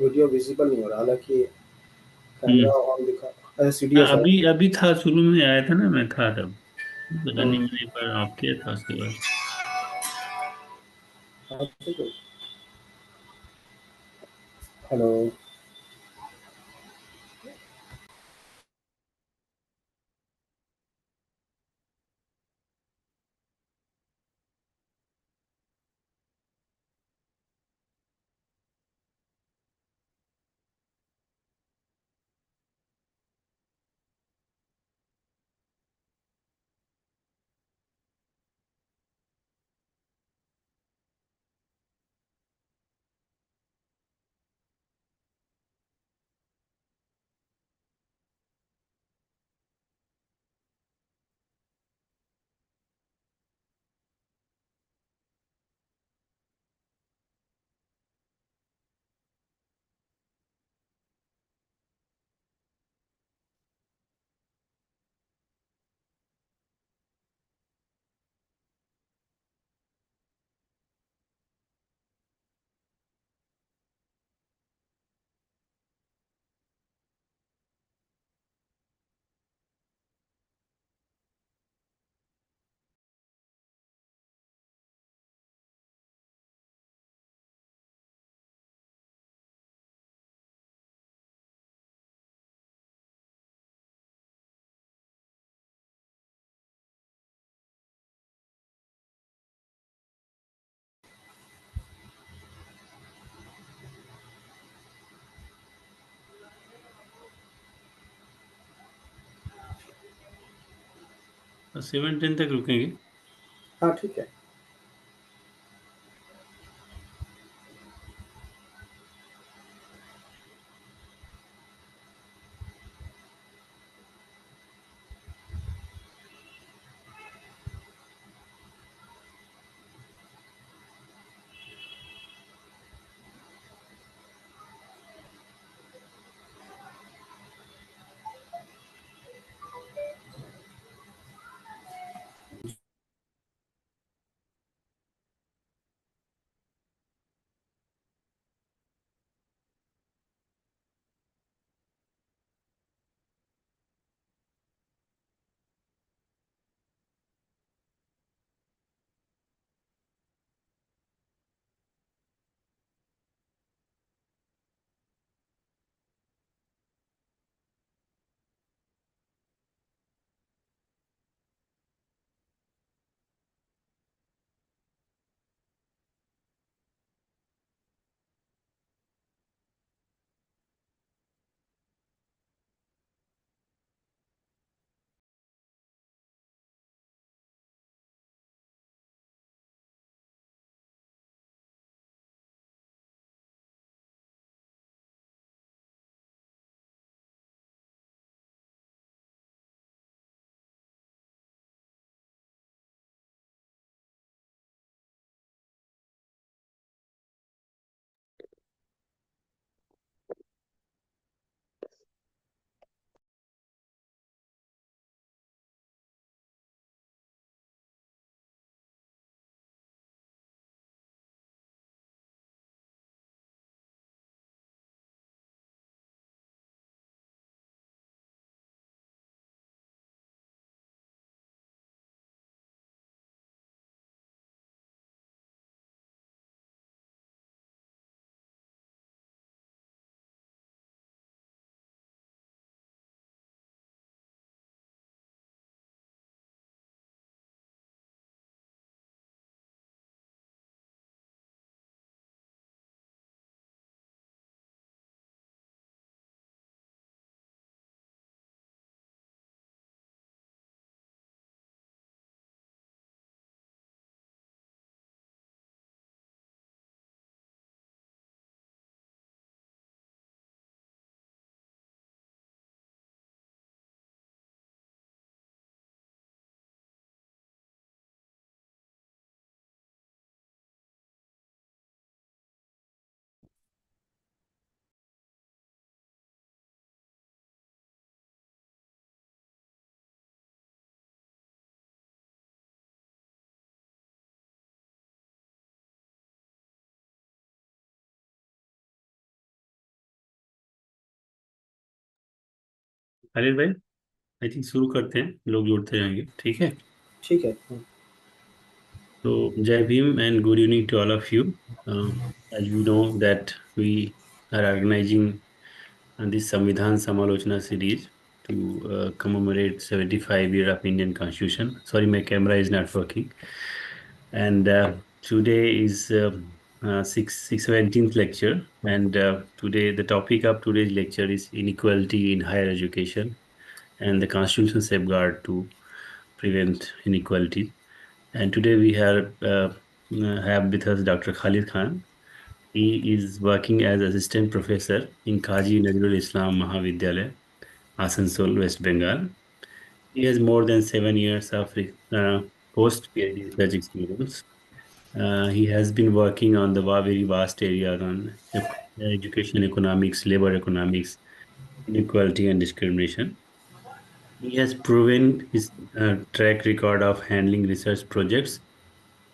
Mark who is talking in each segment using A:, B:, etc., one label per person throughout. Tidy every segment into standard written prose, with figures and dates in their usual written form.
A: Video visible नहीं हो रहा, हालांकि कैमरा
B: हम्म।
A: ऑन दिखा। अच्छा, सीडीएस है।
B: अभी अभी था, शुरू में आया था ना, मैं था तब। पता नहीं,
A: हम्म।
B: मैंने एक बार ऑफ किया था उसके बाद।
A: हाँ, ठीक है। हेलो।
B: 7:10 तक रुकेंगे।
A: हाँ, ठीक है।
B: खालिद भाई, आई थिंक शुरू करते हैं, लोग जुड़ते जाएंगे, ठीक है।
A: ठीक है।
B: So, Jai Bhim and good evening to all of you. As we know that we are organizing this Samvidhan Samalochana series to commemorate 75 year of Indian Constitution. Sorry, my camera is not working. And today is 17th lecture. And today the topic of today's lecture is inequality in higher education and the constitutional safeguard to prevent inequality. And today we have with us Dr. Khalid Khan. He is working as assistant professor in Kaji Nazrul Islam Mahavidyalaya, Asansol, West Bengal. He has more than 7 years of post PhD research experience. He has been working on the very vast areas on education economics, labor economics, inequality, and discrimination. He has proven his track record of handling research projects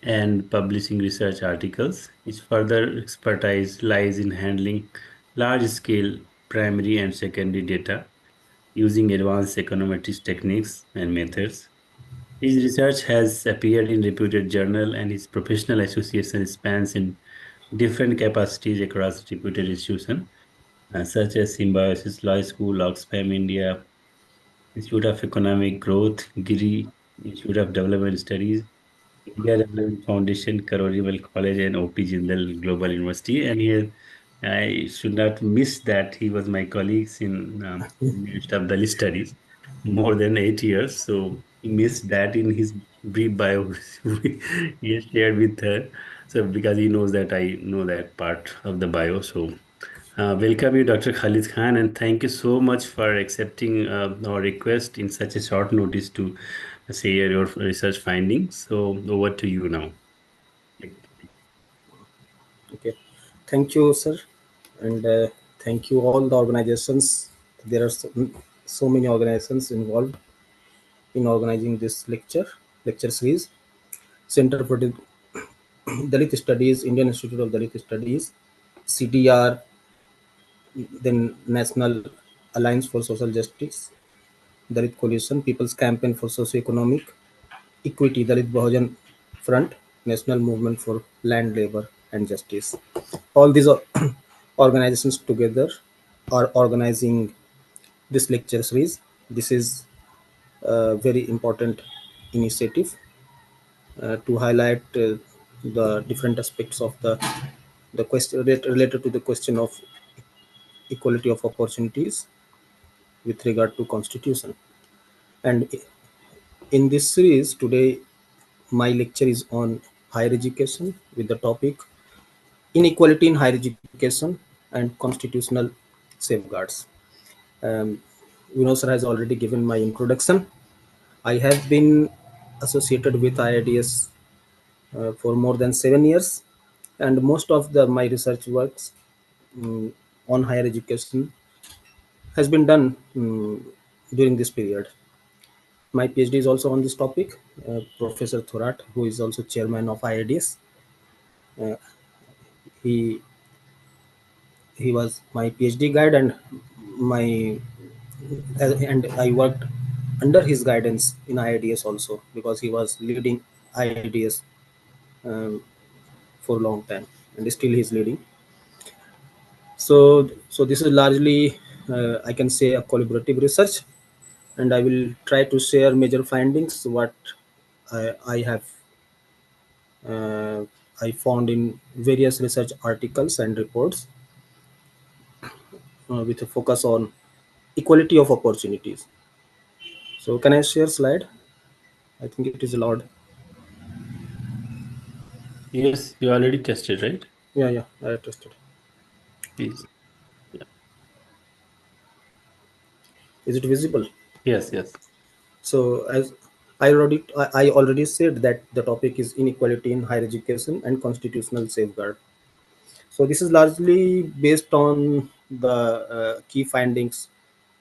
B: and publishing research articles. His further expertise lies in handling large scale primary and secondary data using advanced econometrics techniques and methods. His research has appeared in reputed journals and his professional association spans in different capacities across reputed institutions such as Symbiosis Law School, Oxfam India, Institute of Economic Growth, GIRI, Institute of Development Studies, India Development Foundation, Karorimal College, and OP Jindal Global University. And I should not miss that he was my colleagues in Institute of Dalit Studies more than 8 years. So he missed that in his brief bio he has shared with her. So because he knows that I know that part of the bio. So welcome you, Dr. Khalid Khan, and thank you so much for accepting our request in such a short notice to share your research findings. So over to you now.
A: Okay. Thank you, sir, and thank you all the organizations. There are so many organizations involved in organizing this lecture series. Center for Dalit Studies, Indian Institute of Dalit Studies, CDR, then National Alliance for Social Justice, Dalit Coalition, People's Campaign for Socio-Economic Equity, Dalit Bahujan Front, National Movement for Land, Labor and Justice. All these organizations together are organizing this lecture series. This is a very important initiative to highlight the different aspects of the question related to the question of equality of opportunities with regard to constitution. And in this series today, my lecture is on higher education with the topic inequality in higher education and constitutional safeguards. Um, Sir has already given my introduction. I have been associated with IIDS for more than 7 years, and most of my research works um, on higher education has been done during this period. My PhD is also on this topic. Professor Thorat, who is also chairman of IIDS, uh, he he was my PhD guide my and I worked under his guidance in IIDS also because he was leading IIDS um, for a long time and still he's leading. So this is largely I can say a collaborative research, and I will try to share major findings what I have uh, I found in various research articles and reports with a focus on equality of opportunities. So can I share slide? I think it is allowed.
B: Yes, you already tested, right?
A: Yeah, I tested.
B: Please. Yeah.
A: Is it visible?
B: Yes, yes.
A: So as I already said that the topic is inequality in higher education and constitutional safeguard. So this is largely based on the key findings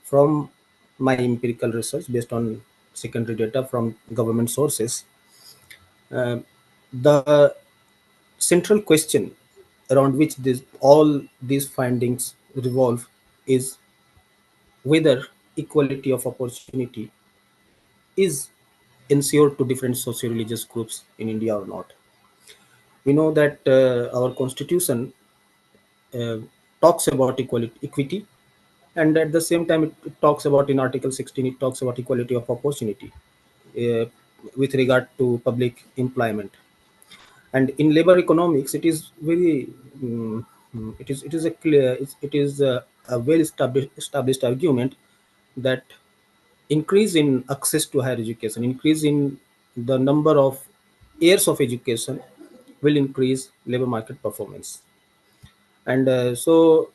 A: from my empirical research based on secondary data from government sources. The central question around which all these findings revolve is whether equality of opportunity is ensured to different socio-religious groups in India or not. We know that our constitution uh, talks about equity, and at the same time it talks about, in article 16, it talks about equality of opportunity uh, with regard to public employment. And in labor economics it is very it is a clear, it is a well established argument that increase in access to higher education, increase in the number of years of education will increase labor market performance. And so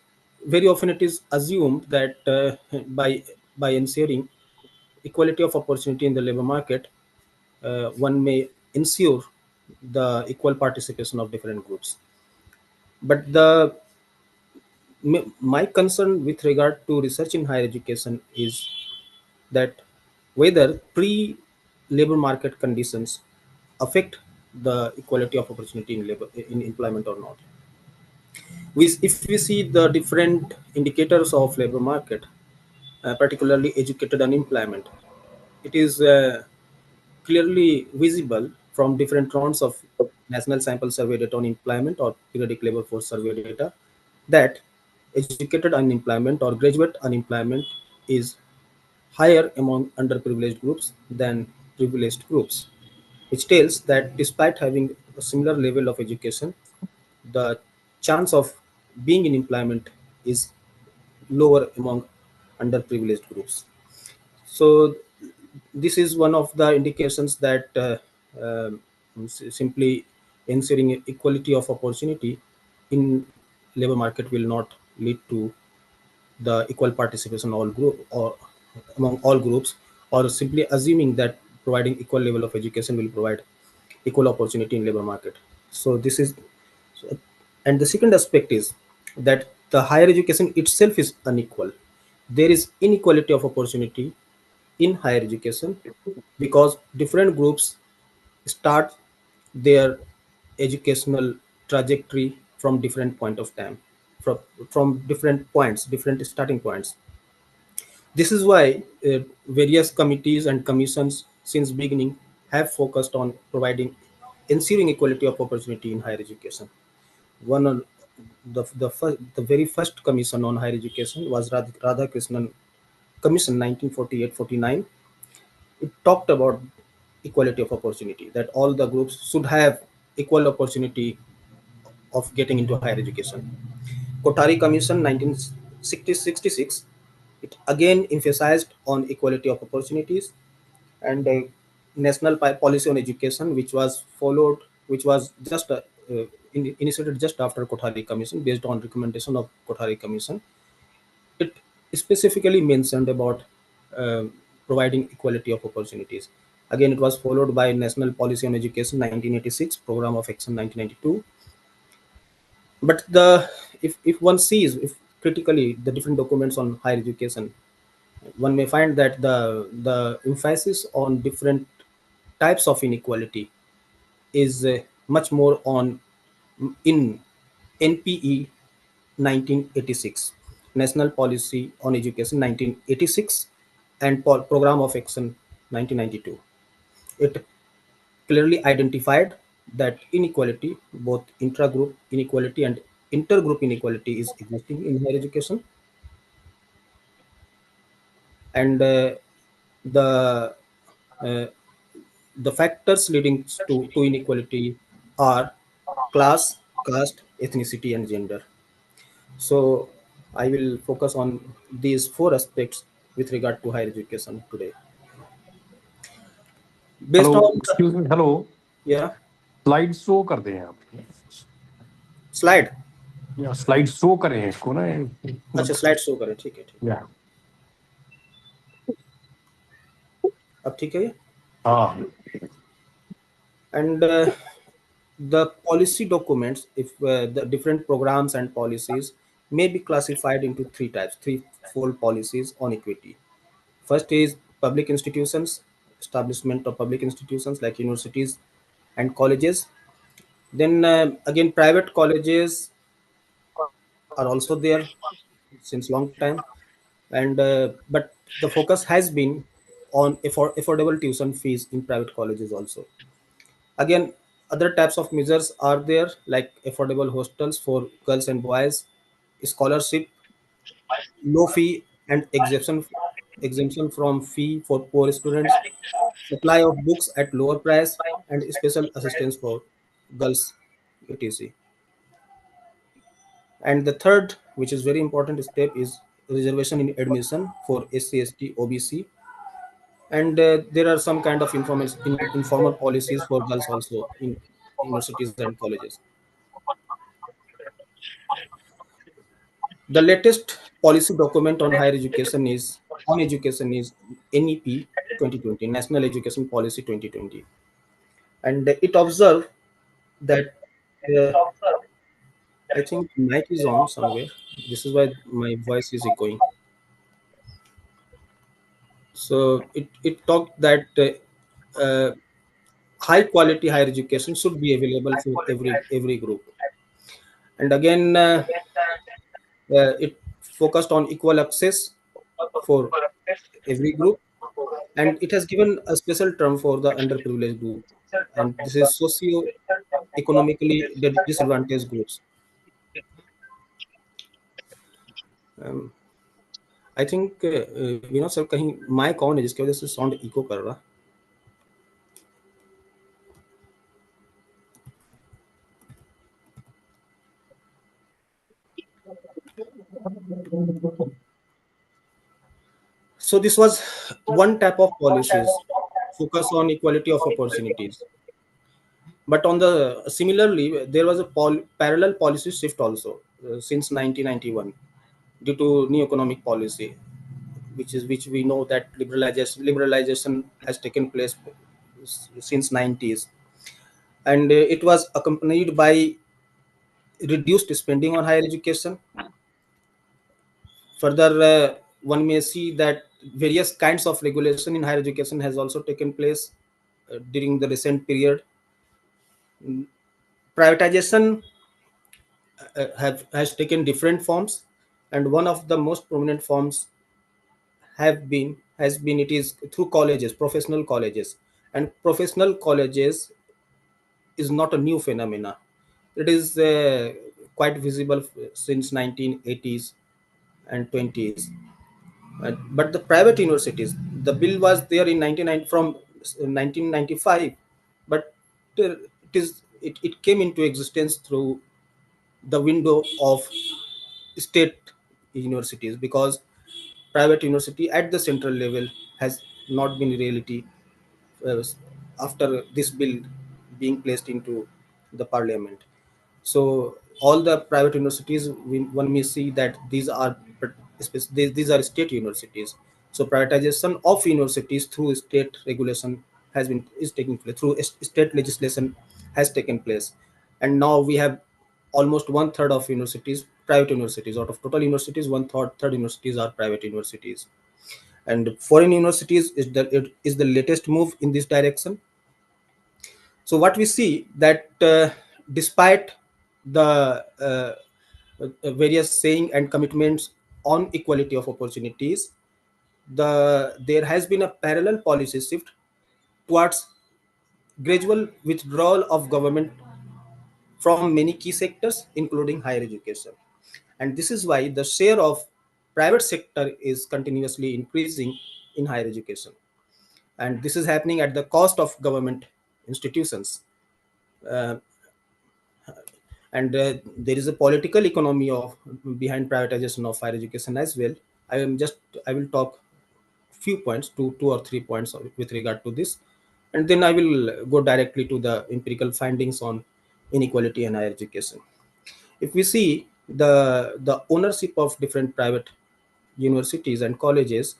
A: very often it is assumed that by ensuring equality of opportunity in the labor market, one may ensure the equal participation of different groups. But my concern with regard to research in higher education is that whether pre labor market conditions affect the equality of opportunity in labor in employment or not. If we see the different indicators of labor market, particularly educated unemployment, it is clearly visible from different rounds of national sample survey data on employment or periodic labor force survey data that educated unemployment or graduate unemployment is higher among underprivileged groups than privileged groups, which tells that despite having a similar level of education, the chance of being in employment is lower among underprivileged groups. So this is one of the indications that simply ensuring equality of opportunity in labor market will not lead to the equal participation all group or among all groups, or simply assuming that providing equal level of education will provide equal opportunity in labor market. So this is, and the second aspect is that the higher education itself is unequal. There is inequality of opportunity in higher education because different groups start their educational trajectory from different point of time, from different points, different starting points. This is why various committees and commissions since beginning have focused on providing ensuring equality of opportunity in higher education. One on the very first commission on higher education was Radhakrishnan Commission 1948-49. It talked about equality of opportunity, that all the groups should have equal opportunity of getting into higher education. Kothari Commission 1966, it again emphasized on equality of opportunities. And national policy on education, which was followed, which was just initiated just after Kothari Commission, based on recommendation of Kothari Commission. It specifically mentioned about uh, providing equality of opportunities. Again, it was followed by National Policy on Education 1986, Program of Action 1992. But if one sees, if critically, the different documents on higher education, one may find that the emphasis on different types of inequality is much more on in NPE 1986, National Policy on Education 1986, and Program of Action 1992. It clearly identified that inequality, both intra-group inequality and intergroup inequality, is existing in higher education. And the uh, the factors leading to inequality are class, caste, ethnicity, and gender. So I will focus on these four aspects with regard to higher education today.
C: Hello
A: Based on
C: excuse me hello
A: yeah,
C: slide show कर दें आप
A: slide.
C: या slide show करें इसको ना
A: अच्छा, slide show करें, ठीक है, ठीक है।
C: या
A: अब ठीक है ये?
C: हाँ
A: And the policy documents, if the different programs and policies may be classified into three types, threefold policies on equity. First is public institutions, establishment of public institutions like universities and colleges. Then again, private colleges are also there since long time, and but The focus has been on affordable tuition fees in private colleges also. Again, other types of measures are there, like affordable hostels for girls and boys, scholarship, low fee and exemption from fee for poor students, supply of books at lower price, and special assistance for girls, etc. And the third, which is very important step, is reservation in admission for SC, ST, OBC, and there are some kind of informal policies for girls also in universities and colleges. The latest policy document on education is NEP 2020, National Education Policy 2020, and it observed that uh, I think mic is on somewhere. This is why my voice is echoing. So it talked that high quality higher education should be available for every group, and again it focused on equal access for every group, and it has given a special term for the underprivileged group, and this is socio economically disadvantaged groups. um, I think Vinod sir कहीं mic on है जिसकी वजह से sound eco कर रहा. So this was one type of policies focus on equality of opportunities. But on the similarly, there was a parallel policy shift also since 1991 due to new economic policy, which we know that liberalization has taken place since 90s, and it was accompanied by reduced spending on higher education. Further, one may see that various kinds of regulation in higher education has also taken place during the recent period. Privatization has taken different forms, and one of the most prominent forms has been it is through colleges, professional colleges, and professional colleges is not a new phenomena. It is quite visible since 1980s and 20s. But the private universities, the bill was there in 99 from 1995, but it came into existence through the window of state universities, because private university at the central level has not been reality uh, after this bill being placed into the parliament. So all the private universities, one may see that these are state universities. So privatization of universities through state regulation is taking place, through state legislation has taken place, and now we have almost one third of universities private universities. Out of total universities, one third universities are private universities, and foreign universities is the latest move in this direction. So what we see that despite the various saying and commitments on equality of opportunities, there has been a parallel policy shift towards gradual withdrawal of government from many key sectors, including higher education. And this is why the share of private sector is continuously increasing in higher education. And this is happening at the cost of government institutions. Uh, and there is a political economy of behind privatization of higher education as well. I will talk few points, two or three points with regard to this, and then I will go directly to the empirical findings on inequality in higher education. If we see the ownership of different private universities and colleges,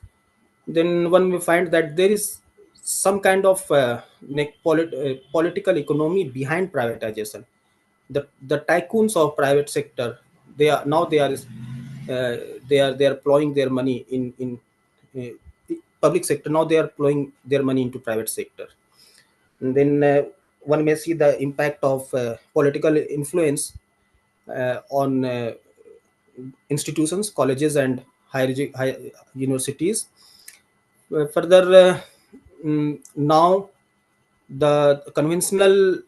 A: then one will find that there is some kind of political economy behind privatization. The tycoons of private sector, they are now they are plowing their money in public sector. Now they are plowing their money into private sector, and then one may see the impact of political influence on institutions, colleges, and higher universities. Further, now the conventional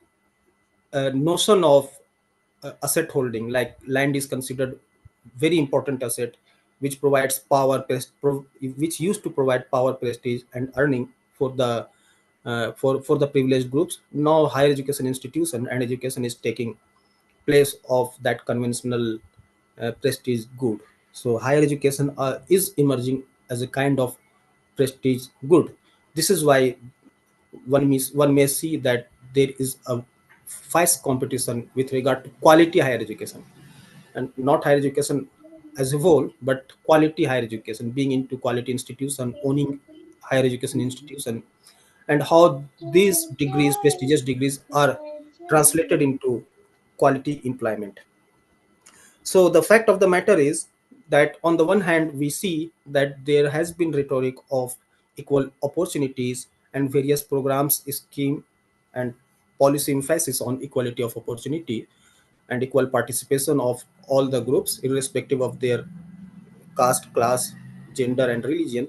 A: notion of asset holding, like land, is considered very important asset, which provides which used to provide power, prestige, and earning for the for the privileged groups. Now, higher education institution and education is taking place of that conventional prestige good. So, higher education is emerging as a kind of prestige good. This is why one may see that there is a fierce competition with regard to quality higher education, and not higher education as a whole, but quality higher education, being into quality institution, owning higher education institution, and how these degrees, prestigious degrees, are translated into quality employment. So the fact of the matter is that on the one hand, we see that there has been rhetoric of equal opportunities and various programs, scheme, and policy emphasis on equality of opportunity and equal participation of all the groups, irrespective of their caste, class, gender, and religion.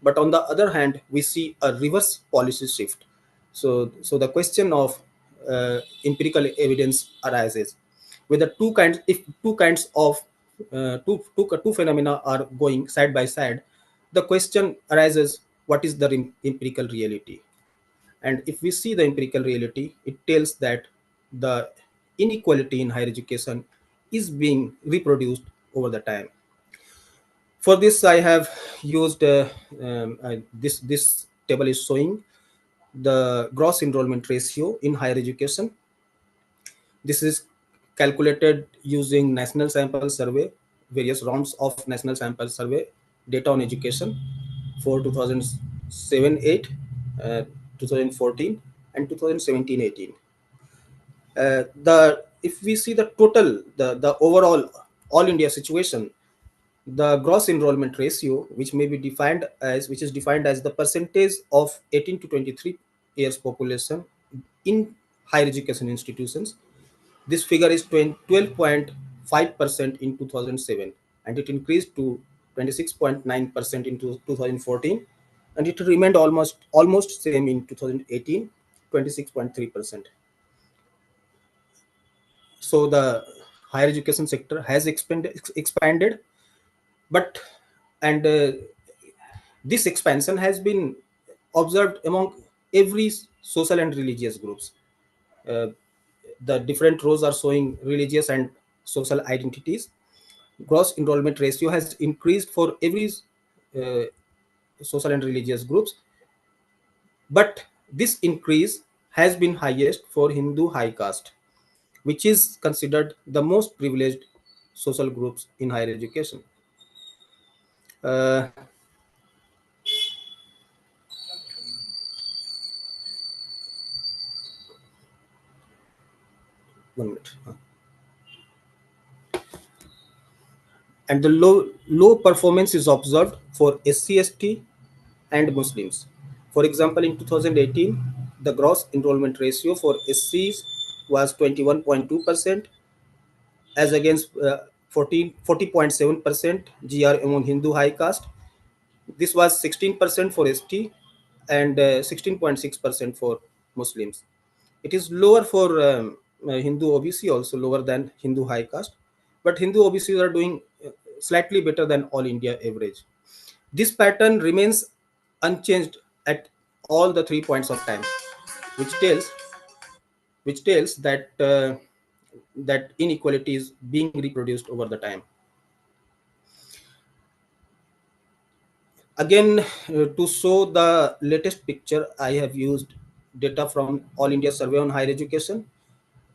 A: But on the other hand, we see a reverse policy shift. So the question of empirical evidence arises whether if two kinds of two phenomena are going side by side. The question arises: what is the empirical reality? And if we see the empirical reality, it tells that the inequality in higher education is being reproduced over the time. For this, I have used this table is showing the gross enrollment ratio in higher education. This is calculated using national sample survey, various rounds of national sample survey data on education for 2007-8, 2014, and 2017-18. The If we see the total, the overall all India situation, the gross enrollment ratio, which is defined as the percentage of 18 to 23 years population in higher education institutions. This figure is 12.5% in 2007, and it increased to 26.9% in 2014, and it remained almost same in 2018, 26.3%. So the higher education sector has expanded, but and this expansion has been observed among every social and religious groups. Uh, the different rows are showing religious and social identities. Gross enrollment ratio has increased for every uh, social and religious groups, but this increase has been highest for Hindu high caste, which is considered the most privileged social groups in higher education. Uh, 1 minute. And the low performance is observed for SC/ST and Muslims. For example, in 2018, the gross enrollment ratio for SCs was 21.2%, as against 40.7% GR among Hindu high caste. This was 16% for ST and 16.6% for Muslims. It is lower for Hindu OBC, also lower than Hindu high caste, but Hindu OBCs are doing slightly better than all India average. This pattern remains unchanged at all the 3 points of time, which tells that that inequality is being reproduced over the time. Again, to show the latest picture, I have used data from All India Survey on Higher Education.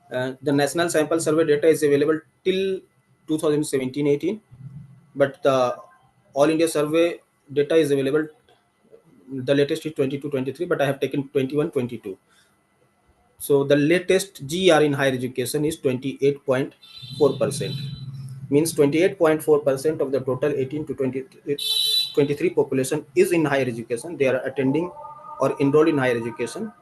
A: The national sample survey data is available till 2017-18, but the All India Survey data is available. The latest is 22-23, but I have taken 21-22. So the latest GR in higher education is 28.4%. Means 28.4% of the total 18 to 23 population is in higher education. They are attending or enrolled in higher education.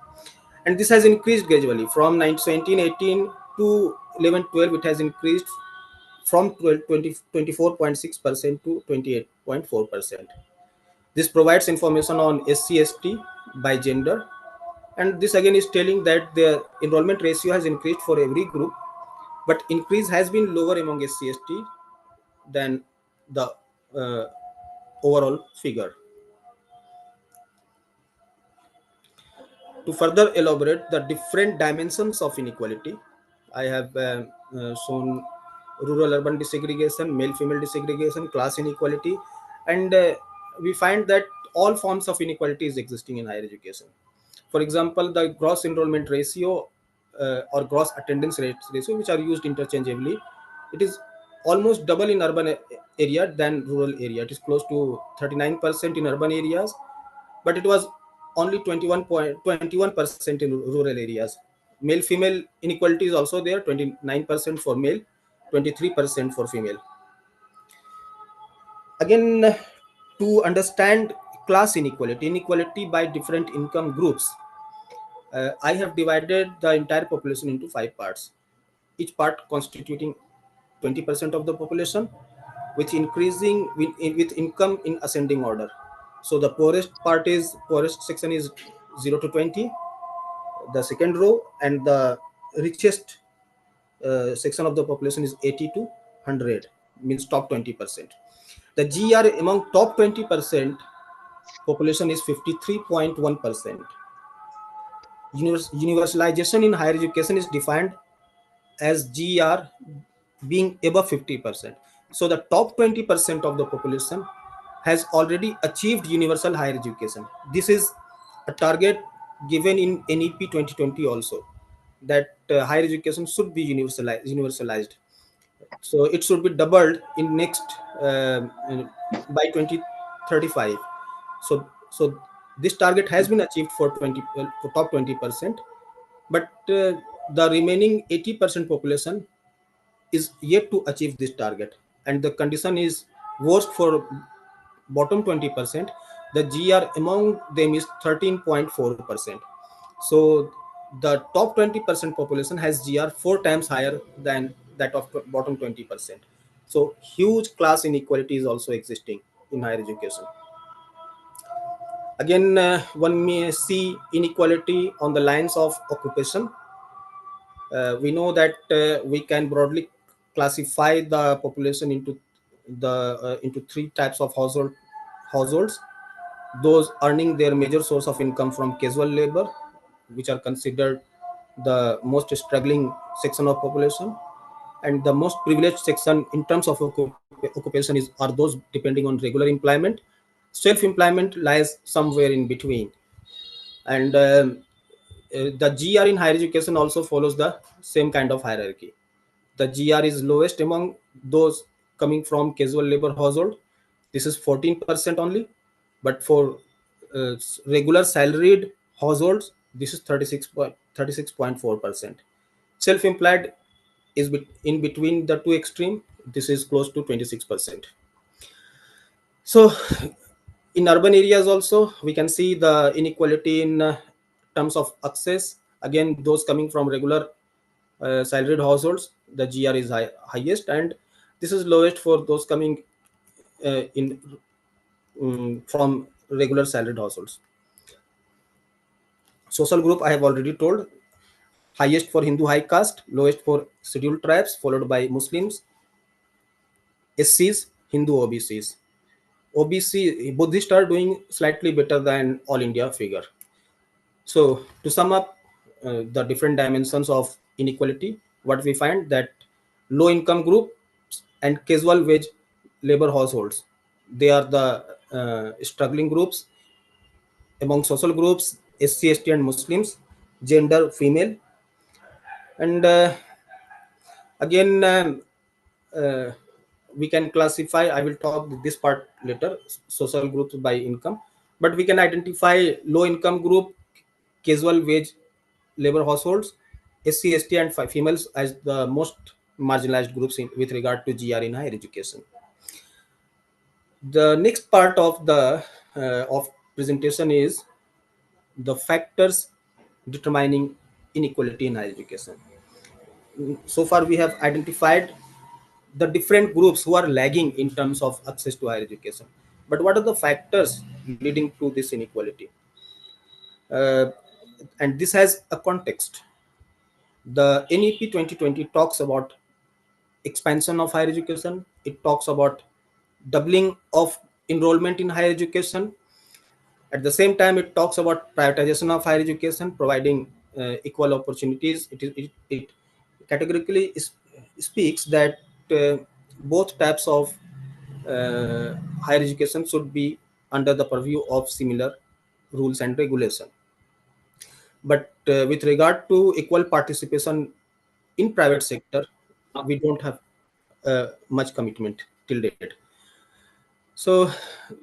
A: And this has increased gradually from 1918 to 11-12. It has increased from 24.6% to 28.4%. This provides information on SC/ST by gender, and this again is telling that the enrollment ratio has increased for every group, but increase has been lower among SC/ST than the uh, overall figure. To further elaborate the different dimensions of inequality, I have shown rural urban desegregation, male female desegregation, class inequality, and we find that all forms of inequality is existing in higher education. For example, the gross enrollment ratio or gross attendance ratio, which are used interchangeably, it is almost double in urban area than rural area. It is close to 39% in urban areas, but it was only 21% in rural areas. Male female inequality is also there, 29% for male, 23% for female. Again, to understand class inequality by different income groups, I have divided the entire population into 5 parts, each part constituting 20% of the population, which increasing with income in ascending order. So the poorest section is 0 to 20, the second row, and the richest section of the population is 80 to 100, means top 20%. The GR among top 20% population is 53.1%. Universalization in higher education is defined as GR being above 50%. So the top 20% of the population has already achieved universal higher education. This is a target given in NEP 2020 also, that higher education should be universalized. So it should be doubled in next by 2035. So this target has been achieved for 20 for top 20%, but the remaining 80% population is yet to achieve this target, and the condition is worst for bottom 20%. The GR among them is 13.4%. So the top 20% population has GR 4 times higher than that of bottom 20%. So huge class inequality is also existing in higher education. Again, one may see inequality on the lines of occupation. We know that we can broadly classify the population into three types of households: those earning their major source of income from casual labor, which are considered the most struggling section of population, and the most privileged section in terms of occupation are those depending on regular employment. Self-employment lies somewhere in between, and the GR in higher education also follows the same kind of hierarchy. The GR is lowest among those coming from casual labor household. This is 14% only, but for regular salaried households, this is 36.4%. Self-employed is in between the two extreme. This is close to 26%. So in urban areas also, we can see the inequality in terms of access. Again, those coming from regular salaried households, the GR is highest, and this is lowest for those coming in from regular salaried households. Social group I have already told: highest for Hindu high caste, lowest for scheduled tribes, followed by Muslims, SCs, Hindu OBCs. OBC Buddhists are doing slightly better than all India figure. So to sum up the different dimensions of inequality, what we find that low income group and casual wage labor households, they are the struggling groups. Among social groups, SC, ST and Muslims, gender female, and again uh, we can classify, I will talk this part later, social groups by income, but we can identify low income group, casual wage labor households, SC, ST and females as the most marginalized groups with regard to GR in higher education. The next part of the of presentation is the factors determining inequality in higher education. So far we have identified the different groups who are lagging in terms of access to higher education. But what are the factors leading to this inequality? Uh, and this has a context. The NEP 2020 talks about expansion of higher education. It talks about doubling of enrollment in higher education. At the same time, it talks about privatization of higher education, providing equal opportunities. It categorically speaks that uh, both types of higher education should be under the purview of similar rules and regulation. But with regard to equal participation in private sector, we don't have much commitment till date. So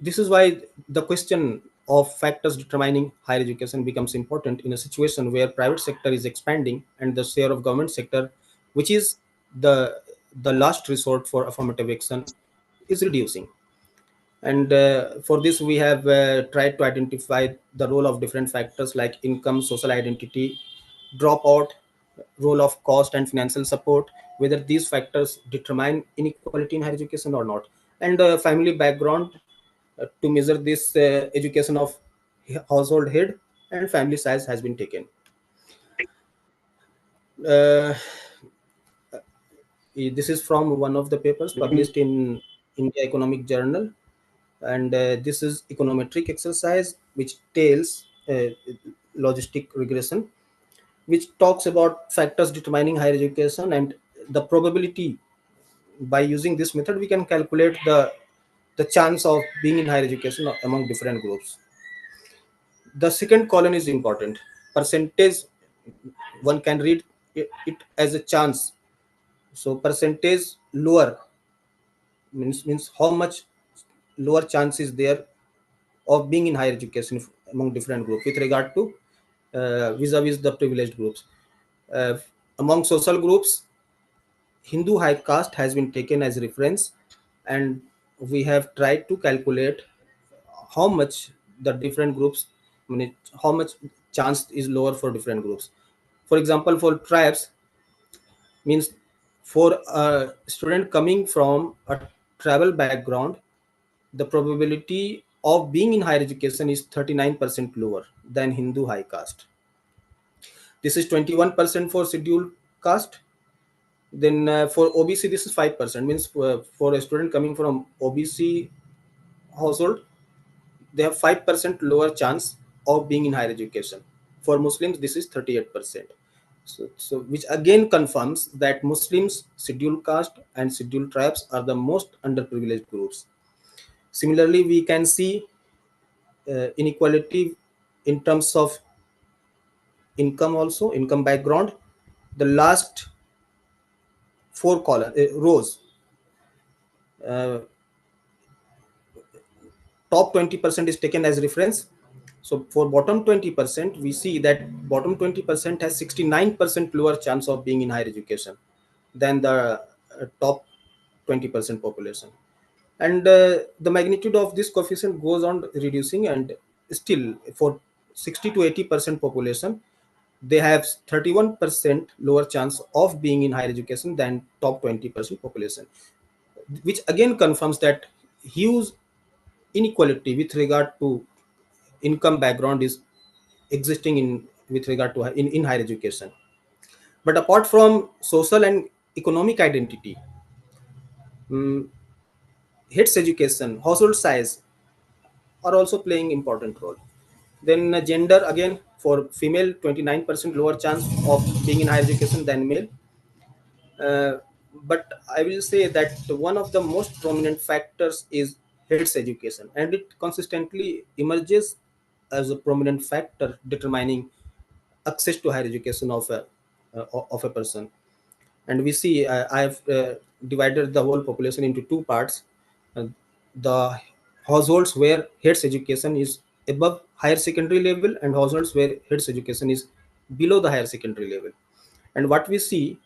A: this is why the question of factors determining higher education becomes important in a situation where private sector is expanding and the share of government sector, which is the the last resort for affirmative action, is reducing. And for this, we have tried to identify the role of different factors like income, social identity, dropout, role of cost and financial support, whether these factors determine inequality in higher education or not, and family background to measure this education of household head and family size has been taken. Uh, this is from one of the papers published in India Economic Journal, and this is econometric exercise which tells logistic regression, which talks about factors determining higher education and the probability. By using this method, we can calculate the chance of being in higher education among different groups. The second column is important. Percentage, one can read it as a chance. So percentage lower means how much lower chance is there of being in higher education among different groups with regard to vis-a-vis the privileged groups. Uh, Among social groups, Hindu high caste has been taken as reference, and we have tried to calculate how much the different groups, I mean, how much chance is lower for different groups. For example, for tribes, means for a student coming from a tribal background, the probability of being in higher education is 39% lower than Hindu high caste. This is 21% for scheduled caste. Then for OBC, this is 5%. Means for a student coming from OBC household, they have 5% lower chance of being in higher education. For Muslims, this is 38%. So which again confirms that Muslims, scheduled caste, and scheduled tribes are the most underprivileged groups. Similarly, we can see inequality in terms of income, also income background. The last four rows, uh, top 20% is taken as reference. So for bottom 20%, we see that bottom 20% has 69% lower chance of being in higher education than the top 20% population. And the magnitude of this coefficient goes on reducing, and still for 60 to 80% population, they have 31% lower chance of being in higher education than top 20% population, which again confirms that huge inequality with regard to income background is existing in with regard to in higher education. But apart from social and economic identity, um, heads education, household size are also playing important role. Then gender, again, for female, 29% lower chance of being in higher education than male. Uh, but I will say that one of the most prominent factors is heads education, and it consistently emerges as a prominent factor determining access to higher education of a person. And we see I have divided the whole population into two parts. Uh, the households where heads education is above higher secondary level, and households where heads education is below the higher secondary level. And what we see,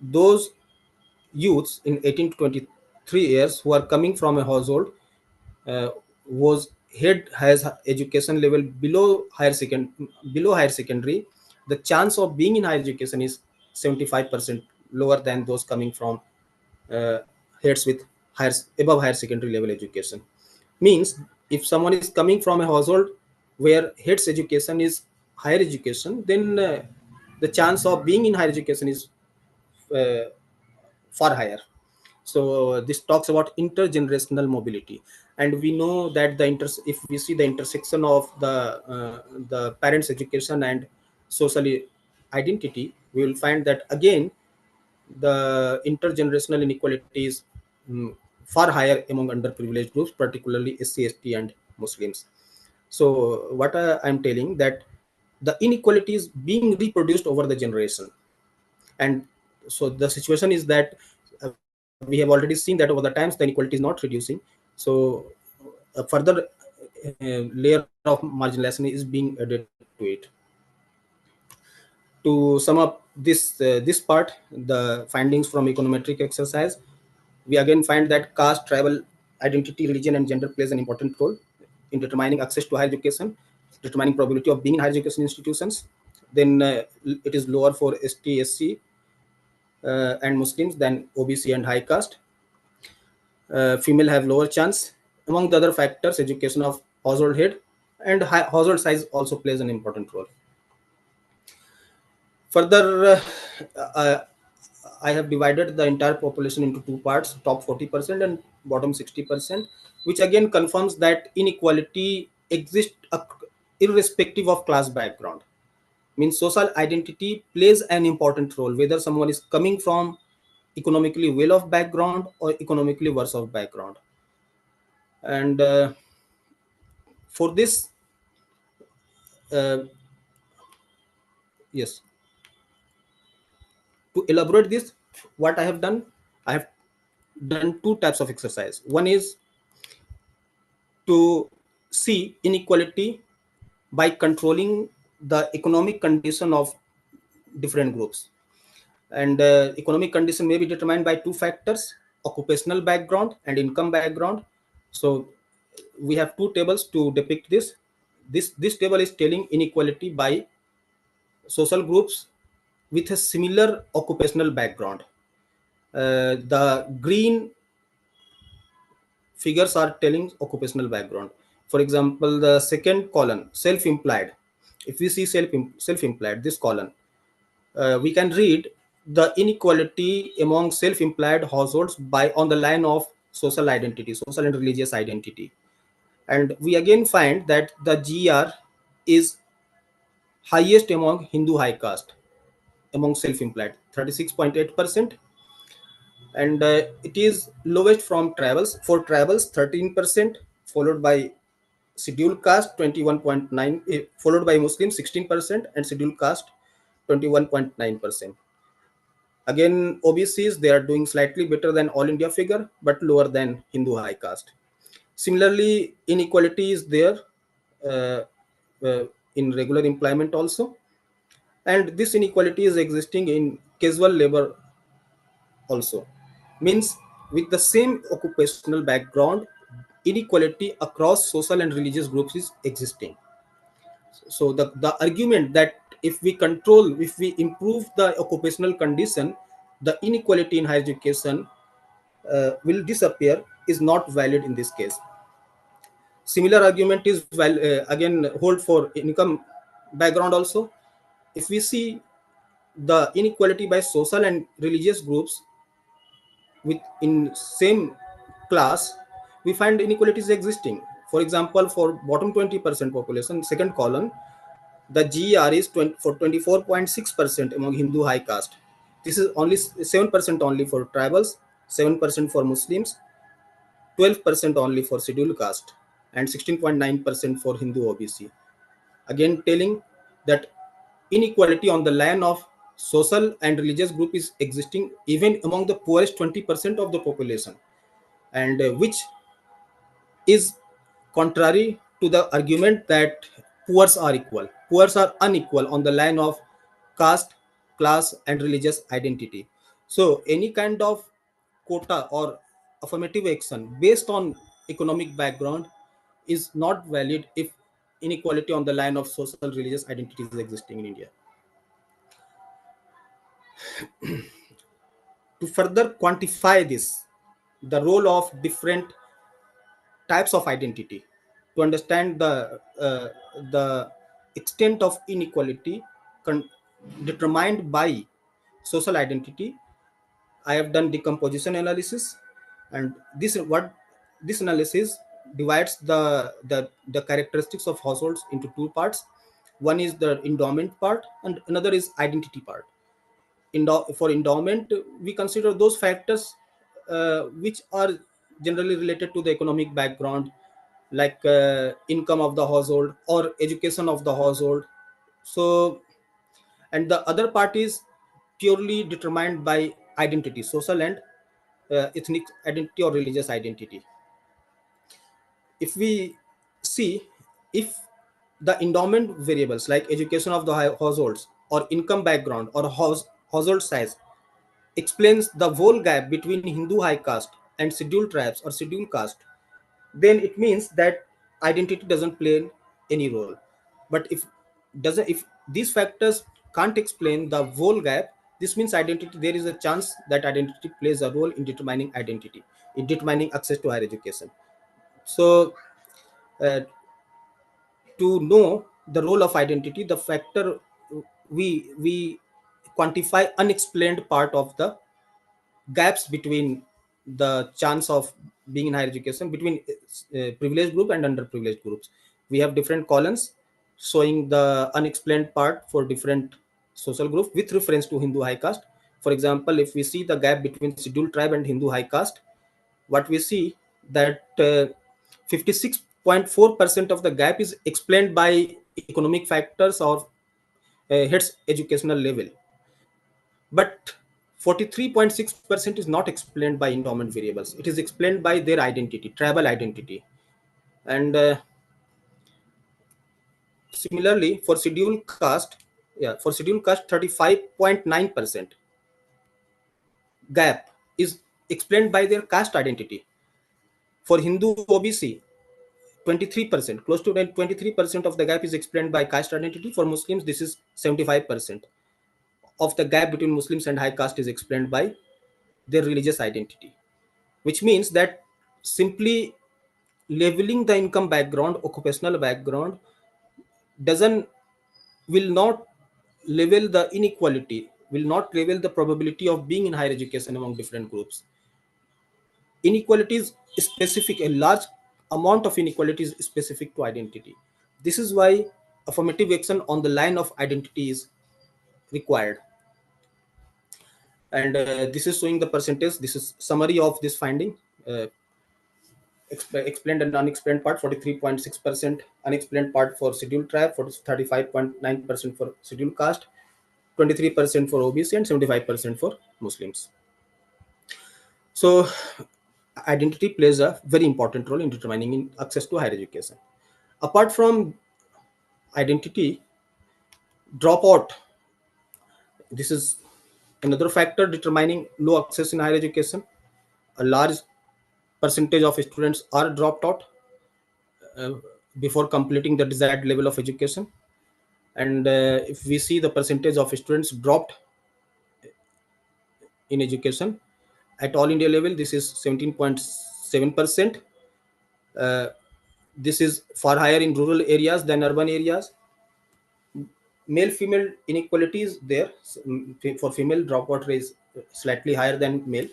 A: those youths in 18 to 23 years who are coming from a household uh, was head has education level below higher secondary, the chance of being in higher education is 75% lower than those coming from uh, heads with higher above higher secondary level education. Means if someone is coming from a household where head's education is higher education, then the chance of being in higher education is uh, far higher. So this talks about intergenerational mobility, and we know that if we see the intersection of the parents education and social identity, we will find that again the intergenerational inequality is far higher among underprivileged groups, particularly SC, ST, and Muslims. So what I'm telling that the inequality is being reproduced over the generation, and so the situation is that we have already seen that over the times the inequality is not reducing. So a further layer of marginalization is being added to it. To sum up this part, the findings from econometric exercise, we again find that caste, tribal identity, religion, and gender plays an important role in determining access to higher education, determining probability of being in higher education institutions. Then it is lower for ST, SC, and Muslims than OBC and high caste. Female have lower chance. Among the other factors, education of household head and household size also plays an important role. Further, uh, I have divided the entire population into two parts: top 40% and bottom 60%, which again confirms that inequality exists irrespective of class background. Means social identity plays an important role, whether someone is coming from economically well off background or economically worse off background. And for this, uh, yes, to elaborate this, what I have done, I have done two types of exercise. One is to see inequality by controlling the economic condition of different groups. And economic condition may be determined by two factors: occupational background and income background. So we have two tables to depict this. This table is telling inequality by social groups with a similar occupational background. The green figures are telling occupational background. For example, the second column, self-employed. If we see self-employed, this column, we can read the inequality among self-employed households by on the line of social identity, social and religious identity. And we again find that the GR is highest among Hindu high caste, among self-employed, 36.8%, and it is lowest from tribals. For tribals, 13%, followed by scheduled caste 21.9, followed by Muslims 16%, and scheduled caste 21.9%. Again, OBCs, they are doing slightly better than all India figure, but lower than Hindu high caste. Similarly, inequality is there uh, uh, in regular employment also, and this inequality is existing in casual labor also. Means with the same occupational background, inequality across social and religious groups is existing. So the argument that if we improve the occupational condition, the inequality in higher education will disappear is not valid in this case. Similar argument is again hold for income background also. If we see the inequality by social and religious groups with in same class, we find inequalities existing. For example, for bottom 20% population, second column, the GER is 20, for 24.6% among Hindu high caste. This is only 7% only for tribals, 7% for Muslims, 12% only for scheduled caste, and 16.9% for Hindu OBC. Again, telling that inequality on the line of social and religious group is existing even among the poorest 20% of the population, and which is contrary to the argument that poors are equal. Poors are unequal on the line of caste, class, and religious identity. So, any kind of quota or affirmative action based on economic background is not valid if inequality on the line of social religious identity is existing in India. To further quantify this, the role of different types of identity. To understand the extent of inequality determined by social identity, I have done decomposition analysis, and this analysis divides the characteristics of households into two parts. One is the endowment part, and another is identity part. For endowment, we consider those factors which are generally related to the economic background, like income of the household or education of the household. So, and the other part is purely determined by identity, social and ethnic identity or religious identity. If we see, if the endowment variables like education of the households or income background or household size explains the whole gap between Hindu high caste and scheduled tribes or scheduled caste, then it means that identity doesn't play any role. But if these factors can't explain the whole gap, this means identity, there is a chance that identity plays a role in determining identity, in determining access to higher education. So uh, to know the role of identity, the factor we quantify unexplained part of the gaps between the chance of being in higher education between privileged group and underprivileged groups. We have different columns showing the unexplained part for different social groups with reference to Hindu high caste. For example, if we see the gap between scheduled tribe and Hindu high caste, what we see that 56.4% of the gap is explained by economic factors or heads educational level, but 43.6% is not explained by endowment variables. It is explained by their identity, tribal identity. And similarly, for scheduled caste, yeah, for scheduled caste, 35.9% gap is explained by their caste identity. For Hindu OBC, 23%, close to 23% of the gap is explained by caste identity. For Muslims, this is 75% of the gap between Muslims and high caste is explained by their religious identity, which means that simply leveling the income background, occupational background, doesn't will not level the inequality, will not level the probability of being in higher education among different groups. Inequality is specific, a large amount of inequality is specific to identity. This is why affirmative action on the line of identity is required. And this is showing the percentage. This is summary of this finding. uh, Explained and unexplained part, 43.6% unexplained part for scheduled tribe, 35.9% for scheduled caste, 23% for OBC, and 75% for Muslims. So identity plays a very important role in determining in access to higher education. Apart from identity, dropout, this is another factor determining low access in higher education. A large percentage of students are dropped out uh, before completing the desired level of education. And if we see the percentage of students dropped in education at all India level, this is 17.7%. uh, this is far higher in rural areas than urban areas. Male female inequality is there. For female, dropout rate is slightly higher than male.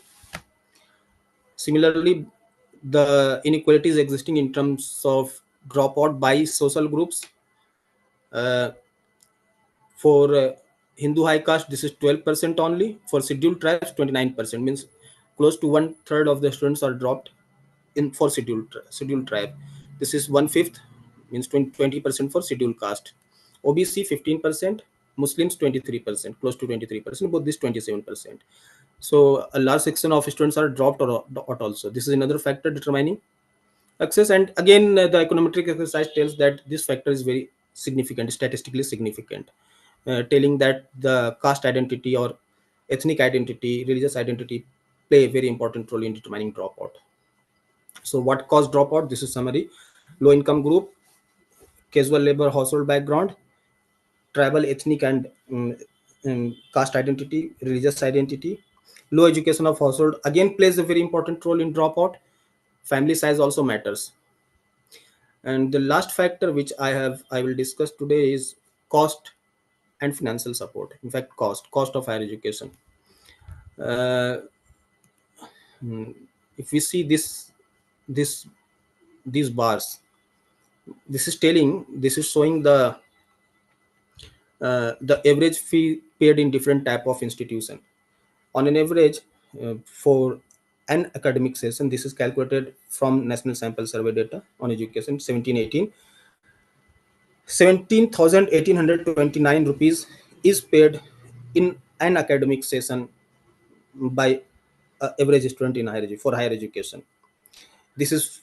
A: Similarly, the inequalities existing in terms of dropout by social groups. uh, For Hindu high caste, this is 12% only. For scheduled tribes, 29%. Means close to one third of the students are dropped in for scheduled tribe. This is one fifth, means 20% for scheduled caste. OBC 15%, Muslims 23%, close to 23%. Both this 27%. So a large section of students are dropped or also. This is another factor determining access. And again, the econometric exercise tells that this factor is very significant, statistically significant, telling that the caste identity or ethnic identity, religious identity play a very important role in determining dropout. So what caused dropout? This is summary. Low income group, casual labor, household background, tribal, ethnic, and caste identity, religious identity. Low education of household again plays a very important role in dropout. Family size also matters. And the last factor which I will discuss today is cost and financial support. In fact, cost of higher education. Uh, if we see this these bars, this is showing the average fee paid in different type of institution. On an average, for an academic session, this is calculated from National Sample Survey data on education 1718. 17,1829 rupees is paid in an academic session by average student in for higher education. This is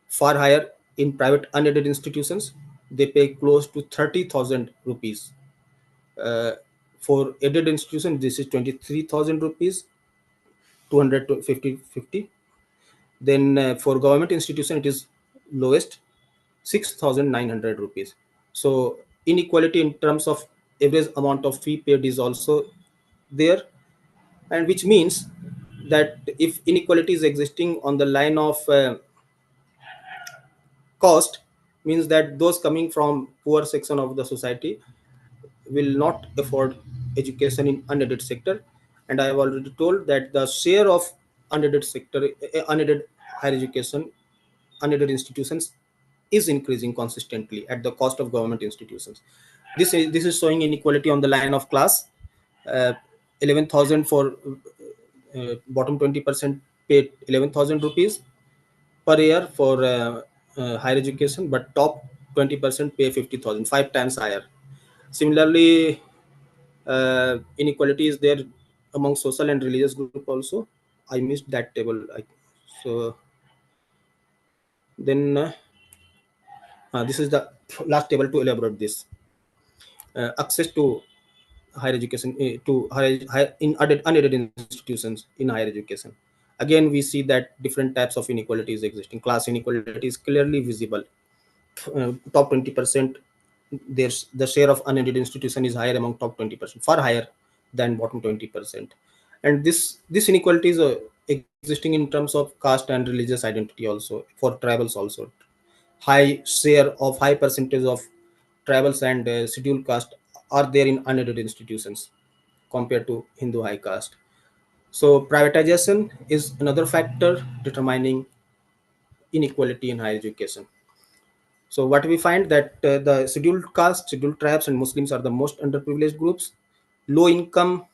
A: far higher in private unaided institutions. They pay close to 30,000 rupees. Uh, for aided institution, this is 23,000 rupees, 200 to 50. Then for government institution, it is lowest, 6,900 rupees. So inequality in terms of average amount of fee paid is also there, and which means that if inequality is existing on the line of cost, means that those coming from poor section of the society will not afford education in unaided sector. And I have already told that the share of unaided sector, unaided higher education, unaided institutions is increasing consistently at the cost of government institutions. This is showing inequality on the line of class. uh, 11,000 for bottom 20% paid 11,000 rupees per year for higher education, but top 20% pay 50,000, 5 times higher. Similarly, inequality is there among social and religious group also. I missed that table. So then this is the last table to elaborate this. Access to higher education, to higher in unaided institutions in higher education. Again, we see that different types of inequalities existing. Class inequality is clearly visible. Top 20%, there's the share of unaided institution is higher among top 20%, far higher than bottom 20%. And this inequality is existing in terms of caste and religious identity also, for tribals also. High percentage of tribals and scheduled caste are there in unaided institutions compared to Hindu high caste. So privatization is another factor determining inequality in higher education. So what we find that the scheduled caste, scheduled tribes, and Muslims are the most underprivileged groups. Low income,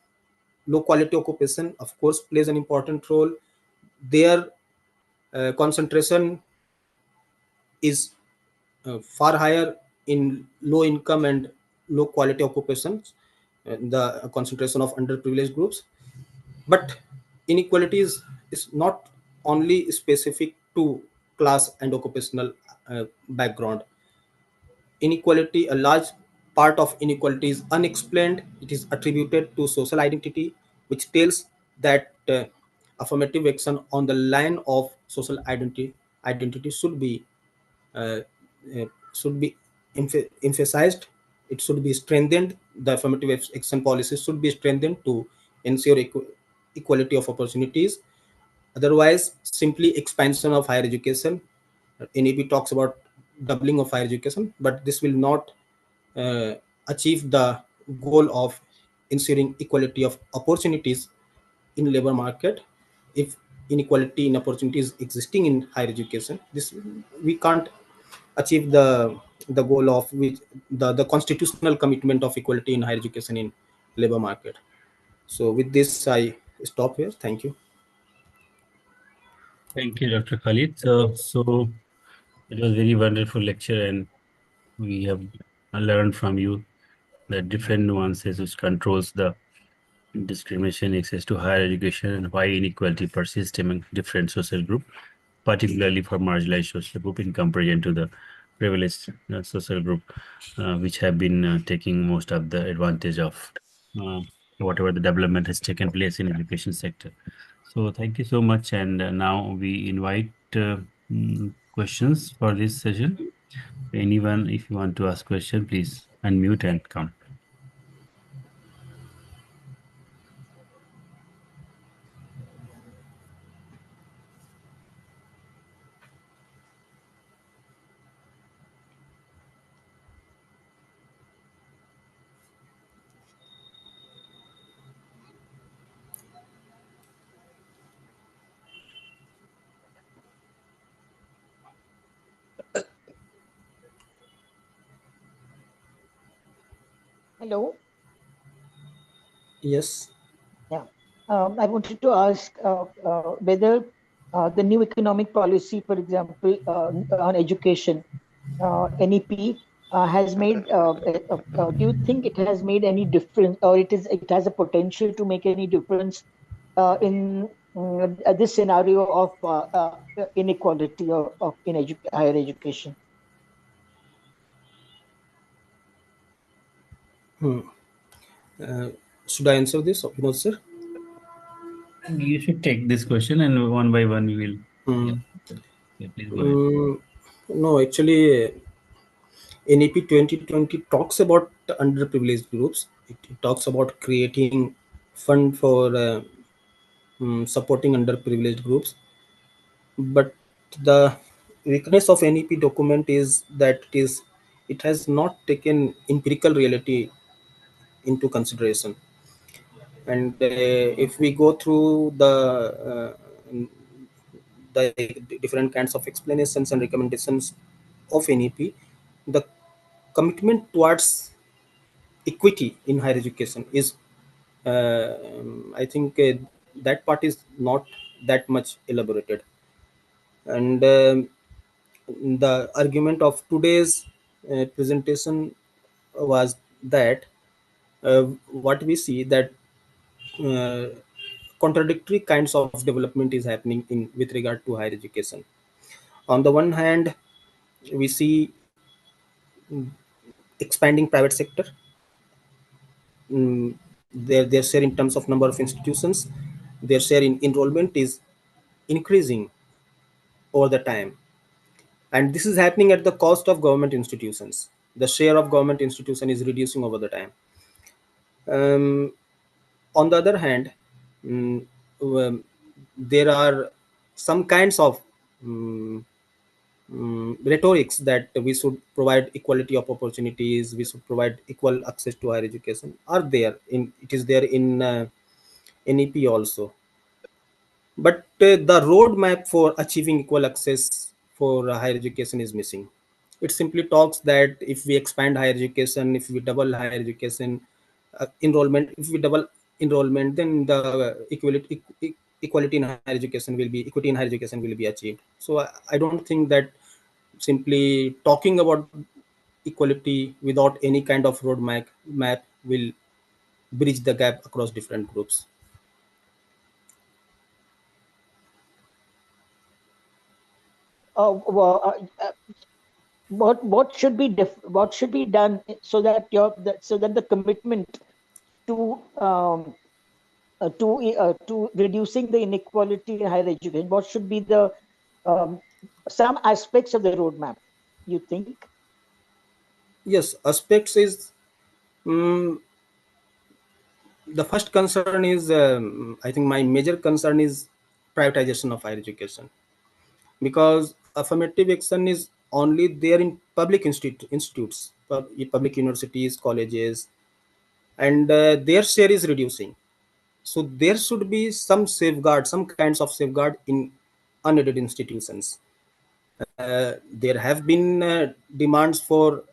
A: low quality occupation, of course, plays an important role. Their concentration is far higher in low income and low quality occupations, the concentration of underprivileged groups. But inequality is not only specific to class and occupational background. Inequality, a large part of inequality is unexplained. It is attributed to social identity, which tells that affirmative action on the line of social identity uh, should be emphasized. It should be strengthened. The affirmative action policies should be strengthened to ensure equality of opportunities. Otherwise, simply expansion of higher education. NEP talks about doubling of higher education, but this will not uh, achieve the goal of ensuring equality of opportunities in labor market. If inequality in opportunities existing in higher education, this we can't achieve the goal of which the constitutional commitment of equality in higher education in labor market. So with this, I stop here. Thank you.
B: Thank you, Dr. Khalid. So it was very wonderful lecture, and we have learned from you the different nuances which controls the discrimination, access to higher education, and why inequality persists among different social groups, particularly for marginalized social group in comparison to the privileged social group, which have been taking most of the advantage of uh, whatever the development has taken place in education sector. So thank you so much. And now we invite questions for this session. Anyone, if you want to ask question, please unmute and come.
D: Hello.
A: Yes.
D: Yeah. I wanted to ask whether the new economic policy, for example, on education, NEP, has made. Do you think it has made any difference, or it has a potential to make any difference in this scenario of inequality of higher education?
A: Uh, should I answer this, Vinod sir?
B: You should take this question and one by one we will. Yeah.
A: Hmm.
B: Yeah, please go ahead.
A: Mm, no, actually, NEP 2020 talks about underprivileged groups. It talks about creating fund for supporting underprivileged groups. But the weakness of NEP document is that it has not taken empirical reality into consideration. And if we go through the different kinds of explanations and recommendations of NEP, the commitment towards equity in higher education is, I think, that part is not that much elaborated. And the argument of today's presentation was that what we see that uh, contradictory kinds of development is happening in with regard to higher education. On the one hand, we see expanding private sector. Their share in terms of number of institutions, their share in enrollment is increasing over the time, and this is happening at the cost of government institutions. The share of government institution is reducing over the time. um, on the other hand, mm, um, there are some kinds of mm, rhetorics that we should provide equality of opportunities, we should provide equal access to higher education are there in, it is there in NEP also. But the roadmap for achieving equal access for higher education is missing. It simply talks that if we expand higher education, if we double higher education enrollment, if we double enrollment, then the equality in higher education will be equity in higher education will be achieved. So I don't think that simply talking about equality without any kind of roadmap will bridge the gap across different groups.
D: Uh, what should be done so that so that the commitment to to reducing the inequality in higher education, what should be the um, some aspects of the roadmap, you think?
A: Yes, aspects is, mm, the first concern is, I think my major concern is privatization of higher education, because affirmative action is only there in public institutes, public universities, colleges, and their share is reducing. So there should be some safeguard, some kinds of safeguard in unaided institutions. There have been demands for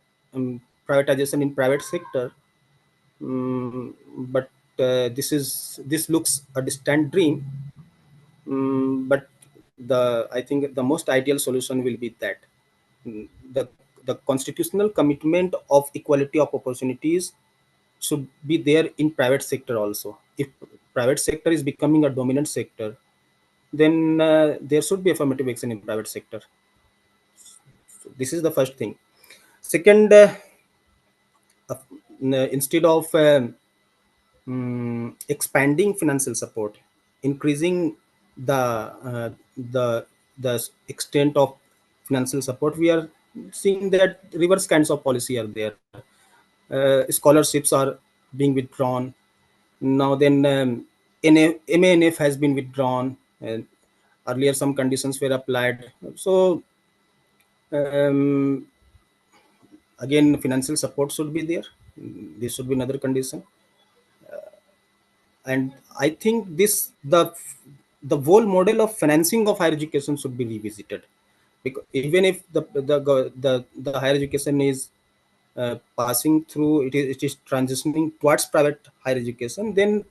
A: privatization in private sector. But this looks a distant dream. But I think the most ideal solution will be that mm, the the constitutional commitment of equality of opportunities should be there in private sector also. If private sector is becoming a dominant sector, then there should be affirmative action in private sector. So this is the first thing. Second, instead of expanding financial support, increasing the uh, the the extent of financial support, we are seeing that reverse kinds of policy are there. Scholarships are being withdrawn now. Then MANF has been withdrawn, and earlier some conditions were applied. So um, again, financial support should be there. This should be another condition. And I think the whole model of financing of higher education should be revisited, because even if the higher education is passing through, it is transitioning towards private higher education, then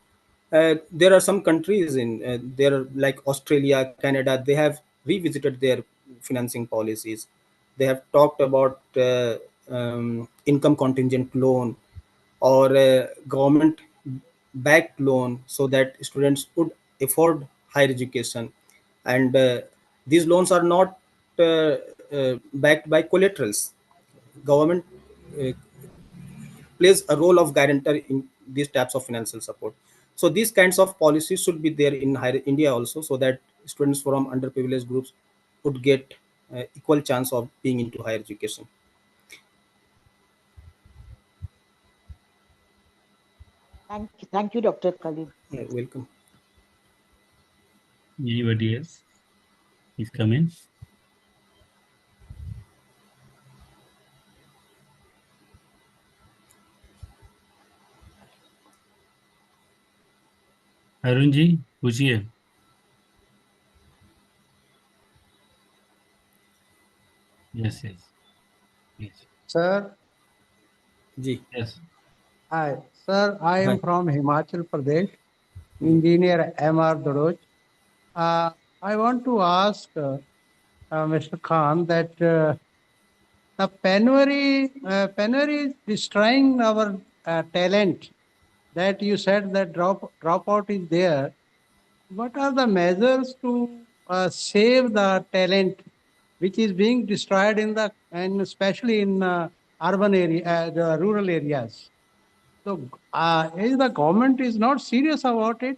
A: there are some countries in there like Australia, Canada, they have revisited their financing policies. They have talked about income contingent loan or government backed loan so that students could afford higher education. And these loans are not backed by collaterals. Government uh, plays a role of guarantor in these types of financial support. So these kinds of policies should be there in higher India also, so that students from underprivileged groups would get equal chance of being into higher education.
D: Thank you, Dr. Khalid.
A: Welcome.
B: Anybody else? Please come in. Arunji, पूछिए. Yes, yes, yes,
E: Sir,
A: Ji.
B: yes.
E: hi. Sir, I am
A: Hi.
E: from Himachal Pradesh, Engineer M.R. Dodoj. I want to ask Mr. Khan that the penury is destroying our talent. That you said that dropout is there. What are the measures to save the talent which is being destroyed in the and especially in urban area, the rural areas? So, is the government is not serious about it,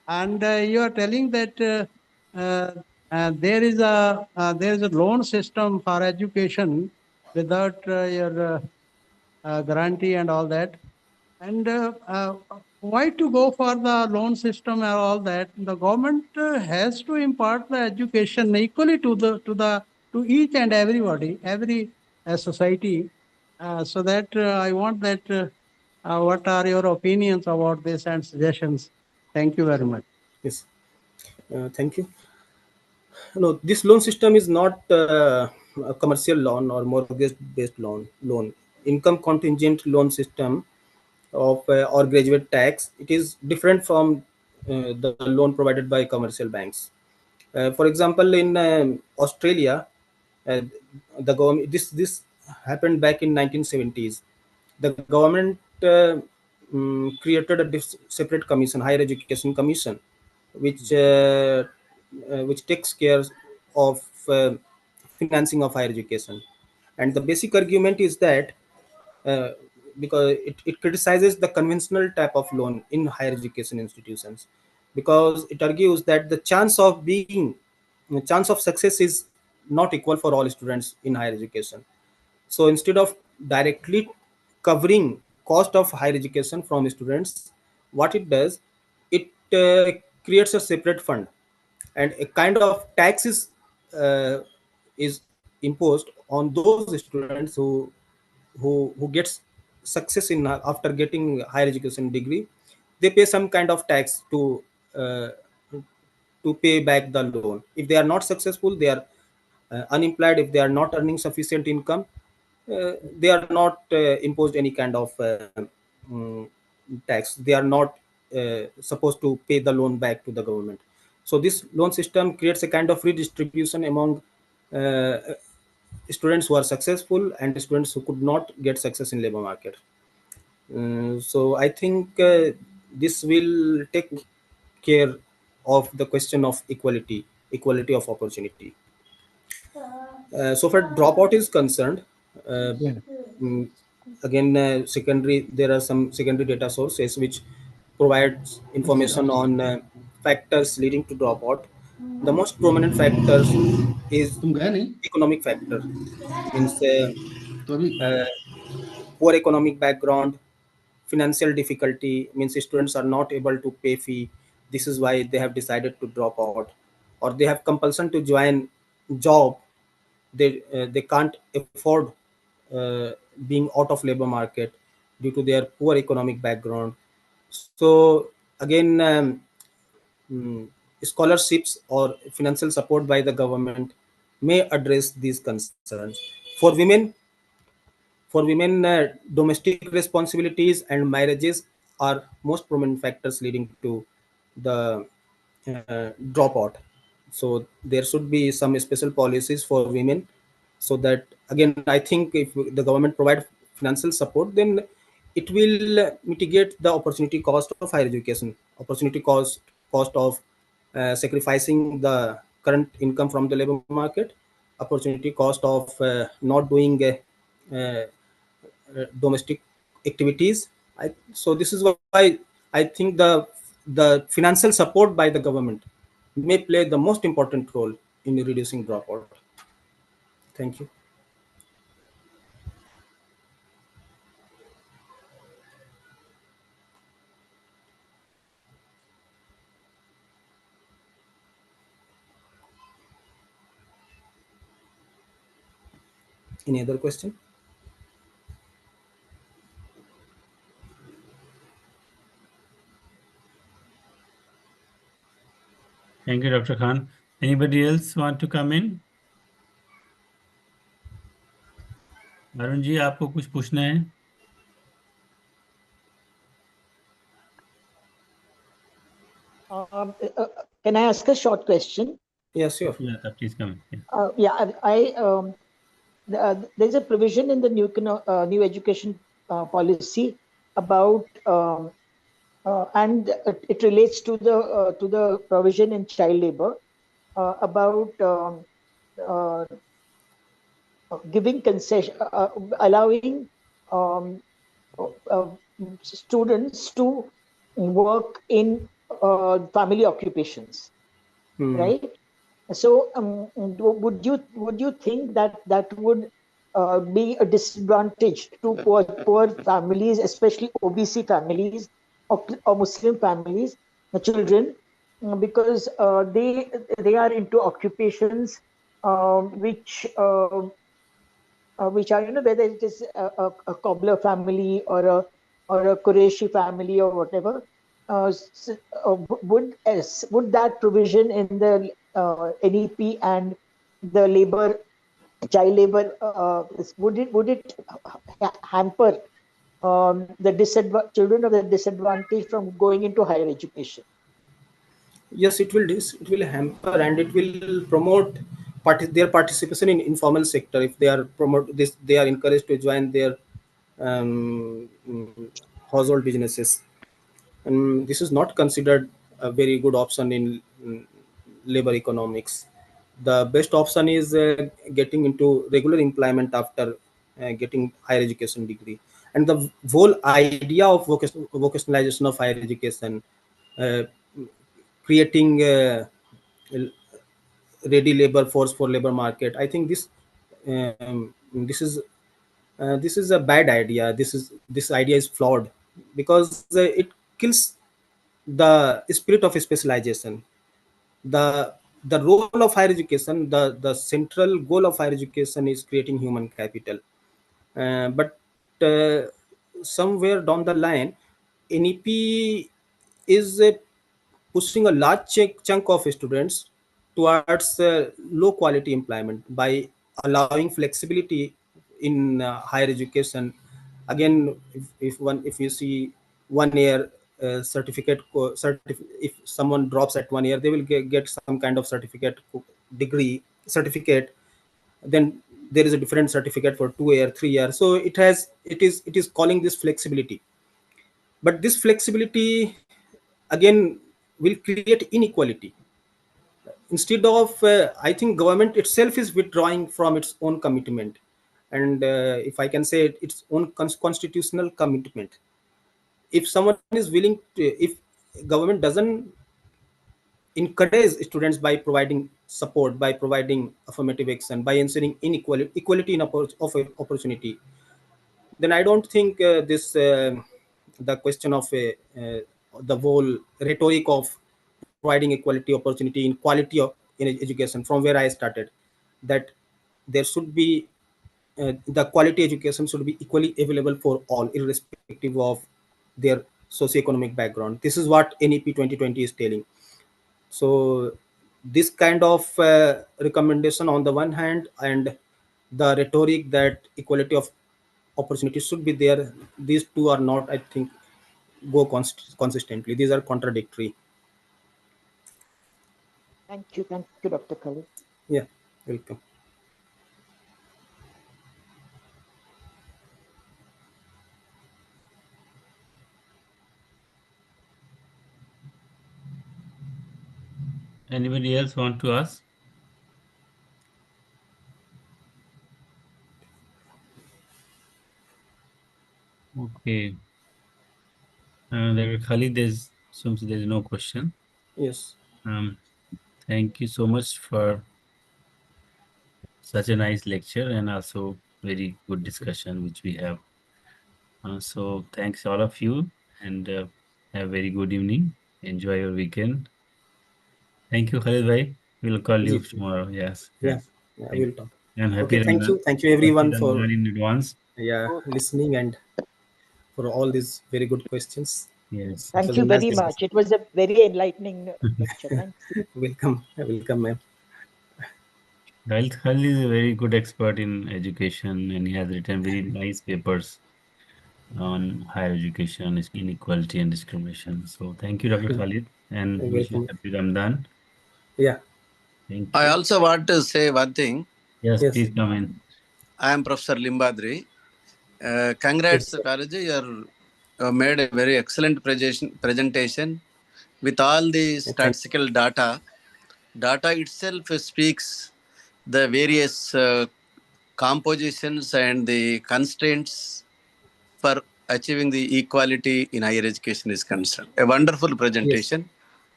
E: and you are telling that there is a loan system for education without your guarantee and all that, and why to go for the loan system and all that? The government has to impart the education equally to each and everybody, every society. So that I want that. What are your opinions about this and suggestions? Thank you very much.
A: Yes. Thank you. No, this loan system is not a commercial loan or mortgage-based loan. Income contingent loan system of or graduate tax. It is different from the loan provided by commercial banks. For example, in Australia, uh, the government this happened back in 1970s. The government created a separate commission, higher education commission, which takes care of financing of higher education. And the basic argument is that uh, because it criticizes the conventional type of loan in higher education institutions, because it argues that the chance of success is not equal for all students in higher education. So instead of directly covering cost of higher education from students, what it does, it creates a separate fund, and a kind of tax is imposed on those students who gets success in after getting higher education degree. They pay some kind of tax uh, to pay back the loan. If they are not successful, they are unemployed, if they are not earning sufficient income, they are not imposed any kind of mm, tax. They are not supposed to pay the loan back to the government. So this loan system creates a kind of redistribution among uh, students who are successful and students who could not get success in labor market. So I think this will take care of the question of equality of opportunity. So far dropout is concerned, uh,
E: Yeah.
A: mm, again secondary, there are some secondary data sources which provides information on factors leading to dropout. The most prominent factors is
F: तुम गए नहीं
A: economic factor, means
F: तो अभी
A: uh, poor economic background, financial difficulty, means students are not able to pay fee. This is why they have decided to drop out, or they have compulsion to join job. They can't afford being out of labor market due to their poor economic background. So again, mm, scholarships or financial support by the government may address these concerns. For women, For women, domestic responsibilities and marriages are most prominent factors leading to the dropout. So there should be some special policies for women, so that, again, I think if the government provide financial support, then it will mitigate the opportunity cost of higher education, opportunity cost of sacrificing the current income from the labor market, opportunity cost of not doing domestic activities. So this is why I think the financial support by the government may play the most important role in reducing dropout. Thank you. Any other question?
B: Thank you, Dr. Khan. Anybody else want to come in? Arun ji, आपको कुछ पूछना है?
D: Can I ask a short question?
A: Yes, sure.
B: Yeah, please come in.
D: Yeah, there's a provision in the new education policy about and it relates to the provision in child labor about uh, giving concession, allowing um, uh, students to work in family occupations, right? So, would you think that that would be a disadvantage to poor families, especially OBC families or Muslim families, the children, because they are into occupations which are, whether it is a cobbler family or a Qureshi family or whatever. Would that provision in the NEP and the child labor, would it hamper children of the disadvantaged from going into higher education?
A: Yes, it will hamper, and it will promote their participation in informal sector. If they are promote this, they are encouraged to join their household businesses, and this is not considered a very good option in labor economics. The best option is getting into regular employment after getting higher education degree. And the whole idea of vocationalization of higher education, uh, creating ready labor force for labor market, I think this is a bad idea. This idea is flawed, because it kills the spirit of specialization. The role of higher education, the central goal of higher education is creating human capital. But somewhere down the line, NEP is pushing a large chunk of students towards low quality employment by allowing flexibility in higher education. Again, if you see 1 year if someone drops at 1 year, they will get some kind of degree certificate. Then there is a different certificate for 2 year, 3 year. So it is calling this flexibility. But this flexibility, again, will create inequality. Instead of, I think government itself is withdrawing from its own commitment, and if I can say it, its own constitutional commitment. If someone is willing to, if government doesn't encourage students by providing support, by providing affirmative action, by ensuring equality in of opportunity, then I don't think the question of the whole rhetoric of providing equality opportunity in quality of in education, from where I started, that there should be the quality education should be equally available for all, irrespective of their socioeconomic background. This is what NEP 2020 is telling. So this kind of recommendation on the one hand, and the rhetoric that equality of opportunities should be there. These two are not, I think, go consistently. These are contradictory.
D: Thank you, Dr. Khalid.
A: Yeah, welcome.
B: Anybody else want to ask? Okay. Khalid, seems there's no question.
A: Yes.
B: Thank you so much for such a nice lecture and also very good discussion which we have. So thanks all of you and have a very good evening. Enjoy your weekend. Thank you, Khalid bhai. We'll call you
A: Ji.
B: tomorrow. Yes,
A: Yeah,
B: yes.
A: yeah, I
B: Thank
A: will
B: you.
A: talk.
B: And
A: Okay,
B: happy Ramadan.
A: thank you
B: Happy
A: everyone for
B: Ramadan in advance.
A: listening and for all these very good questions.
B: Yes.
A: It was
D: Thank
A: a
D: you
A: nice
D: very
A: discussion.
D: much. It was a very enlightening lecture. Thank you.
A: Welcome, ma'am.
B: Khalid is a very good expert in education and he has written very nice papers on higher education, inequality and discrimination. So thank you, Dr. Khalid, and wish you
A: Welcome.
B: happy Ramadan.
A: Yeah.
B: Thank
F: I
B: you.
F: also want to say one thing.
B: Yes,
A: Yes.
B: please come in.
F: I am Professor Limbadri.
A: Yes,
F: Congrats,
A: sir.
F: Karaji. You made a very excellent presentation with all the
A: Thank.
F: statistical data. Data itself speaks the various compositions and the constraints for achieving the equality in higher education is concerned. A wonderful
A: Yes.
F: presentation.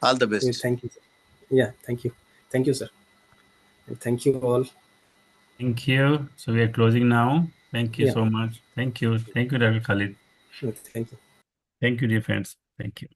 F: All the best.
A: Thank you, sir. Yeah. Thank you, sir. And thank you all.
B: Thank you. So we are closing now. Thank you
A: Yeah.
B: so much. Thank you. Thank you, Dr. Khalid.
A: Thank you.
B: Thank you, dear friends. Thank you.